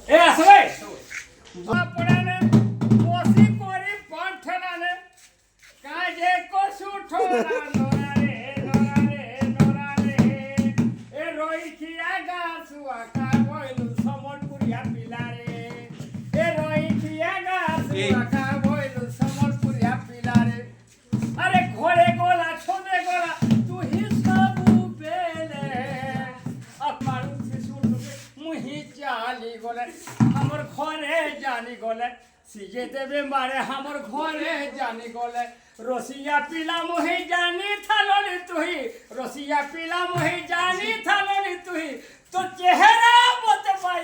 এ আসবে পড়ানে বসি করি পাঠনানে কাজে কসু ঠোরা নরারে নরারে নরারে এ রইখিয়া গাছুয়া কা বইলু সমলপুরিয়া পিলারে এ রইখিয়া গাছুয়া কা বইলু সমলপুরিয়া পিলারে আরে ঘরে গলা ছোদে গলা তুই সবু পেলে আমার মুহি চালি গলে আমার ঘরে জানি গলে সিজে দেবে মারে আমার ঘরে জানি গলে রসিয়া পিলা মুহি জানি থালনি তুই রসিয়া পিলা মুহি জানি থালনি তুই তো চেহারা বতে পাই